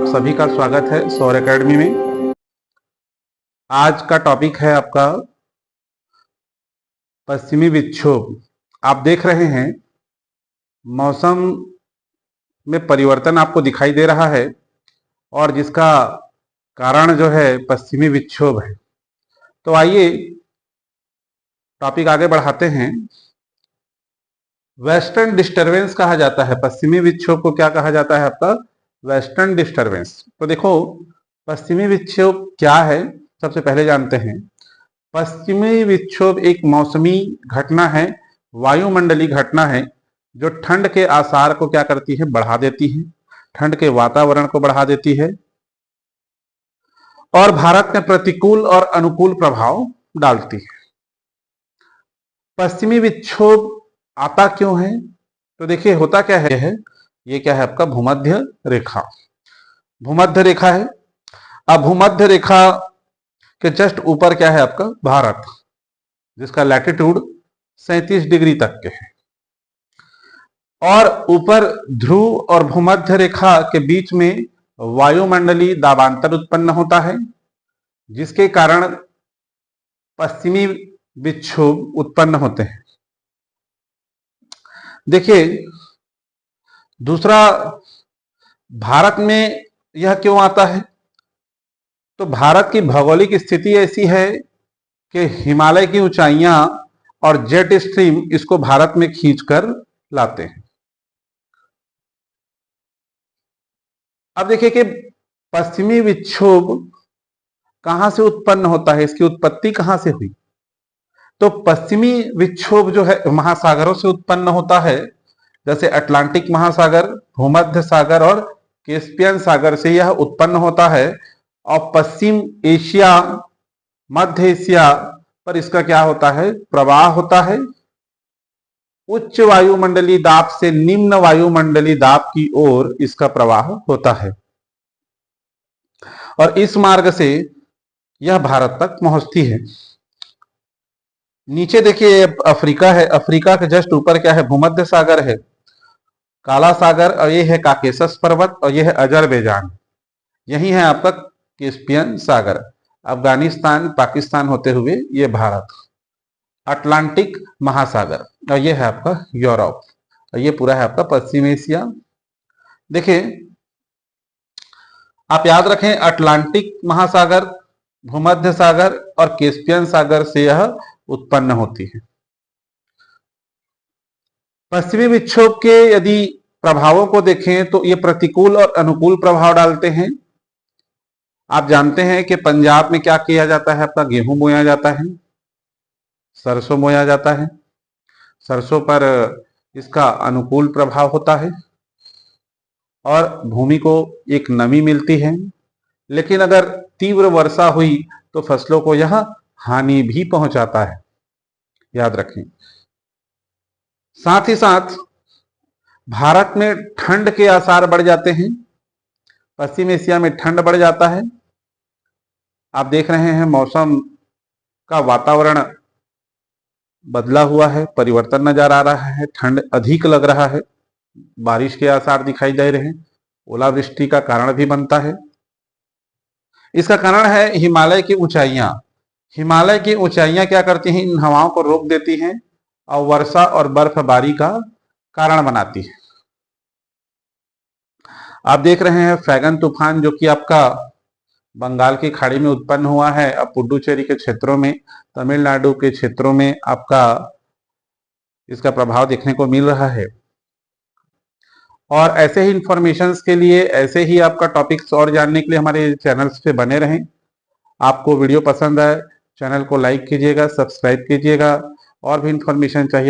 सभी का स्वागत है सौर एकेडमी में। आज का टॉपिक है आपका पश्चिमी विक्षोभ। आप देख रहे हैं मौसम में परिवर्तन आपको दिखाई दे रहा है और जिसका कारण जो है पश्चिमी विक्षोभ है। तो आइए टॉपिक आगे बढ़ाते हैं। वेस्टर्न डिस्टरबेंस कहा जाता है पश्चिमी विक्षोभ को। क्या कहा जाता है आपका? Western disturbance. तो देखो पश्चिमी विक्षोभ क्या है, सबसे पहले जानते हैं। पश्चिमी विक्षोभ एक मौसमी घटना है, वायुमंडलीय घटना है जो ठंड के आसार को क्या करती है? बढ़ा देती है, ठंड के वातावरण को बढ़ा देती है और भारत में प्रतिकूल और अनुकूल प्रभाव डालती है। पश्चिमी विक्षोभ आता क्यों है? तो देखिए होता क्या है, ये क्या है आपका? भूमध्य रेखा। भूमध्य रेखा है। अब भूमध्य रेखा के जस्ट ऊपर क्या है आपका? भारत, जिसका लैटिट्यूड 37 डिग्री तक के है और ऊपर ध्रुव और भूमध्य रेखा के बीच में वायुमंडलीय दाबांतर उत्पन्न होता है, जिसके कारण पश्चिमी विक्षोभ उत्पन्न होते हैं। देखिए दूसरा, भारत में यह क्यों आता है? तो भारत की भौगोलिक स्थिति ऐसी है कि हिमालय की ऊंचाइयां और जेट स्ट्रीम इसको भारत में खींचकर लाते हैं। अब देखिए कि पश्चिमी विक्षोभ कहां से उत्पन्न होता है, इसकी उत्पत्ति कहां से हुई? तो पश्चिमी विक्षोभ जो है महासागरों से उत्पन्न होता है, जैसे अटलांटिक महासागर, भूमध्य सागर और कैस्पियन सागर से यह उत्पन्न होता है और पश्चिम एशिया, मध्य एशिया पर इसका क्या होता है? प्रवाह होता है। उच्च वायुमंडलीय दाब से निम्न वायुमंडलीय दाब की ओर इसका प्रवाह होता है और इस मार्ग से यह भारत तक पहुंचती है। नीचे देखिए अफ्रीका है, अफ्रीका के जस्ट ऊपर क्या है? भूमध्य सागर है, काला सागर, और ये है काकेशस पर्वत और ये है अजरबैजान। यही है आपका कैस्पियन सागर, अफगानिस्तान पाकिस्तान होते हुए ये भारत। अटलांटिक महासागर और ये है आपका यूरोप और ये पूरा है आपका पश्चिम एशिया। देखिए आप याद रखें, अटलांटिक महासागर, भूमध्य सागर और कैस्पियन सागर से यह उत्पन्न होती है। पश्चिमी विक्षोभ के यदि प्रभावों को देखें तो ये प्रतिकूल और अनुकूल प्रभाव डालते हैं। आप जानते हैं कि पंजाब में क्या किया जाता है आपका? गेहूं बोया जाता है, सरसों बोया जाता है। सरसों पर इसका अनुकूल प्रभाव होता है और भूमि को एक नमी मिलती है, लेकिन अगर तीव्र वर्षा हुई तो फसलों को यह हानि भी पहुंचाता है, याद रखें। साथ ही साथ भारत में ठंड के आसार बढ़ जाते हैं, पश्चिम एशिया में ठंड बढ़ जाता है। आप देख रहे हैं मौसम का वातावरण बदला हुआ है, परिवर्तन नजर आ रहा है, ठंड अधिक लग रहा है, बारिश के आसार दिखाई दे रहे हैं, ओलावृष्टि का कारण भी बनता है। इसका कारण है हिमालय की ऊंचाइयां। हिमालय की ऊंचाइयां क्या करती हैं? इन हवाओं को रोक देती हैं और वर्षा और बर्फबारी का कारण बनाती है। आप देख रहे हैं फैगन तूफान जो कि आपका बंगाल की खाड़ी में उत्पन्न हुआ है, अब पुडुचेरी के क्षेत्रों में, तमिलनाडु के क्षेत्रों में आपका इसका प्रभाव देखने को मिल रहा है। और ऐसे ही इंफॉर्मेशंस के लिए, ऐसे ही आपका टॉपिक्स और जानने के लिए हमारे चैनल्स पे बने रहें। आपको वीडियो पसंद आए चैनल को लाइक कीजिएगा, सब्सक्राइब कीजिएगा। और भी इंफॉर्मेशन चाहिए